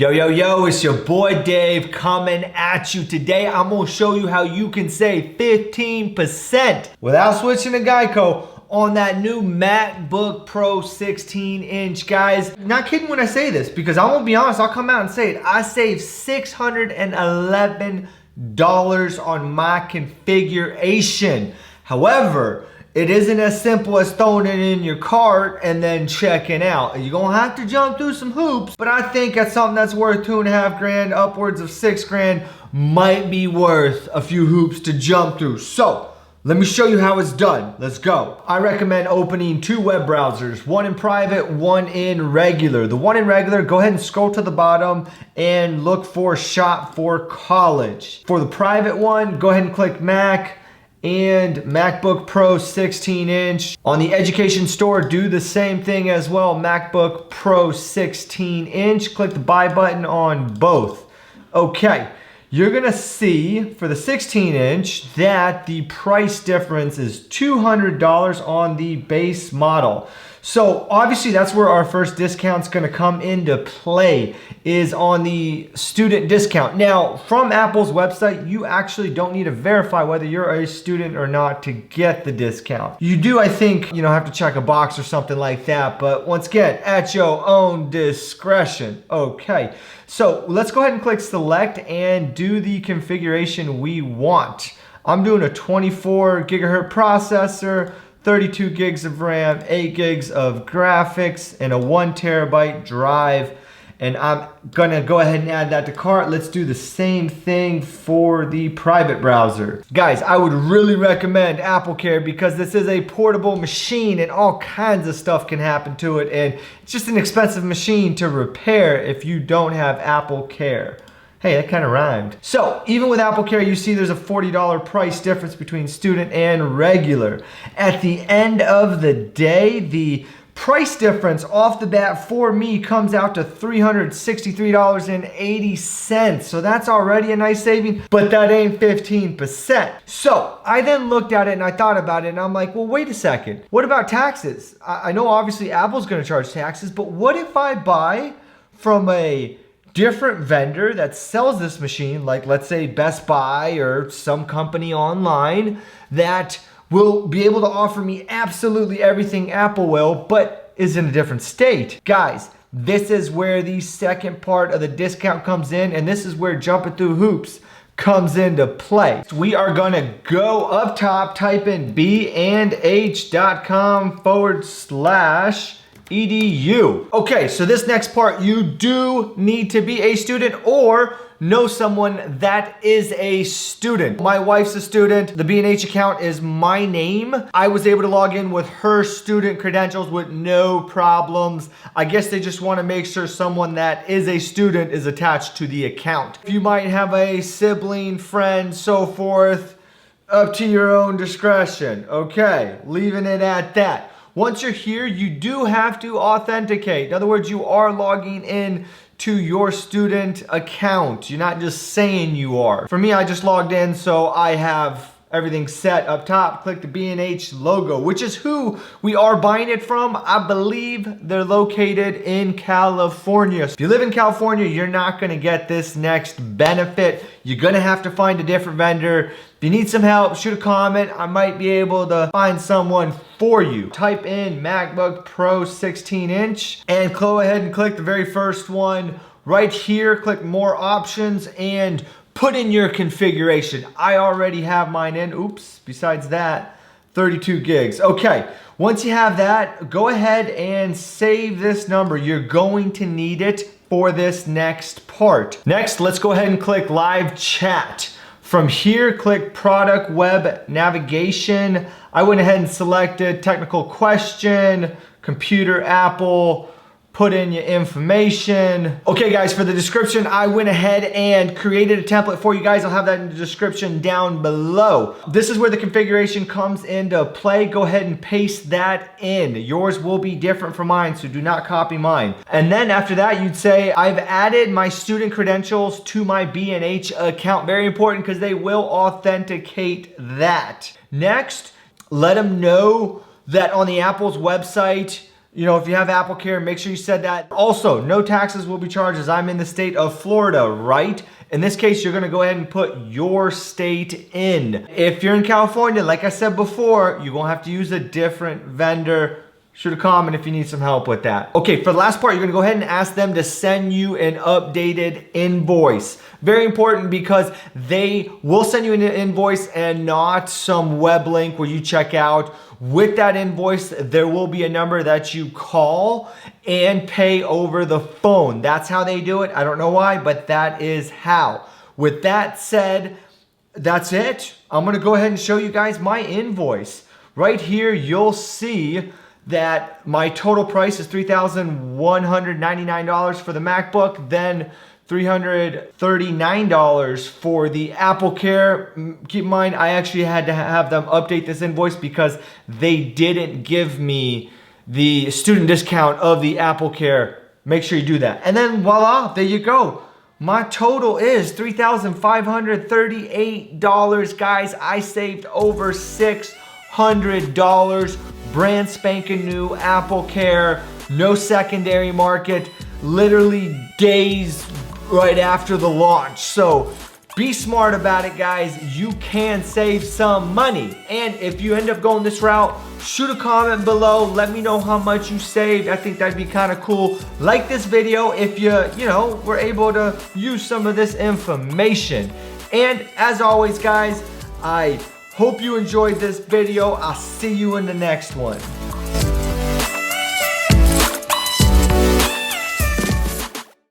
Yo, it's your boy Dave coming at you. Today I'm gonna show you how you can save 15% without switching to Geico on that new MacBook Pro 16-inch, guys. Not kidding when I say this, because I won't be honest, I'll come out and say it. I saved $611 on my configuration. However, it isn't as simple as throwing it in your cart and then checking out. You're gonna have to jump through some hoops, but I think that's something that's worth $2.5 grand, upwards of $6 grand, might be worth a few hoops to jump through. So, let me show you how it's done. Let's go. I recommend opening two web browsers, one in private, one in regular. The one in regular, go ahead and scroll to the bottom and look for Shop for College. For the private one, go ahead and click Mac and MacBook Pro 16-inch. On the education store, do the same thing as well. MacBook Pro 16-inch. Click the buy button on both. Okay, you're gonna see for the 16-inch that the price difference is $200 on the base model. So obviously that's where our first discount's gonna come into play, is on the student discount. Now, from Apple's website, you actually don't need to verify whether you're a student or not to get the discount. You do, I think, have to check a box or something like that, but once again, at your own discretion. Okay, so let's go ahead and click select and do the configuration we want. I'm doing a 24 gigahertz processor, 32 gigs of RAM, 8 gigs of graphics, and a 1 terabyte drive. And I'm gonna go ahead and add that to cart. Let's do the same thing for the private browser. Guys, I would really recommend AppleCare because this is a portable machine and all kinds of stuff can happen to it. And it's just an expensive machine to repair if you don't have AppleCare. Hey, that kind of rhymed. So even with AppleCare, you see there's a $40 price difference between student and regular. At the end of the day, the price difference off the bat for me comes out to $363.80. So that's already a nice saving, but that ain't 15%. So I then looked at it and I thought about it and I'm like, well, wait a second. What about taxes? I know obviously Apple's gonna charge taxes, but what if I buy from a different vendor that sells this machine, like let's say Best Buy or some company online that will be able to offer me absolutely everything Apple will, but is in a different state? Guys, this is where the second part of the discount comes in, and this is where jumping through hoops comes into play. So we are gonna go up top, type in bnh.com/edu. Okay, so this next part, you do need to be a student or know someone that is a student. My wife's a student. The B&H account is my name. I was able to log in with her student credentials with no problems. I guess they just want to make sure someone that is a student is attached to the account. You might have a sibling, friend, so forth, up to your own discretion. Okay, leaving it at that. Once you're here, you do have to authenticate. In other words, you are logging in to your student account. You're not just saying you are. For me, I just logged in, so I have everything set up top. Click the B&H logo, which is who we are buying it from. I believe they're located in California. If you live in California, you're not gonna get this next benefit. You're gonna have to find a different vendor. If you need some help, shoot a comment. I might be able to find someone for you. Type in MacBook Pro 16-inch and go ahead and click the very first one. Right here, click more options and put in your configuration. I already have mine in. Oops, besides that, 32 gigs. Okay, once you have that, go ahead and save this number. You're going to need it for this next part. Next, let's go ahead and click live chat. From here, click product web navigation. I went ahead and selected technical question, computer, Apple, put in your information. Okay guys, for the description, I went ahead and created a template for you guys. I'll have that in the description down below. This is where the configuration comes into play. Go ahead and paste that in. Yours will be different from mine, so do not copy mine. And then after that, you'd say, I've added my student credentials to my B&H account. Very important because they will authenticate that. Next, let them know that on the Apple's website, You know, if you have AppleCare, make sure you said that. Also, no taxes will be charged as I'm in the state of Florida, right? In this case, you're gonna go ahead and put your state in. If you're in California, like I said before, you're gonna have to use a different vendor. Shoot a comment if you need some help with that. Okay, for the last part, you're gonna go ahead and ask them to send you an updated invoice. Very important because they will send you an invoice and not some web link where you check out. With that invoice, there will be a number that you call and pay over the phone. That's how they do it. I don't know why, but that is how. With that said, that's it. I'm gonna go ahead and show you guys my invoice. Right here, you'll see that my total price is $3,199 for the MacBook, then $339 for the AppleCare. Keep in mind, I actually had to have them update this invoice because they didn't give me the student discount of the AppleCare. Make sure you do that. And then voila, there you go. My total is $3,538, guys. I saved over $600. Brand spanking new AppleCare, no secondary market, literally days right after the launch. So be smart about it, guys. You can save some money. And if you end up going this route, shoot a comment below. Let me know how much you saved. I think that'd be kind of cool. Like this video if you were able to use some of this information. And as always, guys, I hope you enjoyed this video. I'll see you in the next one.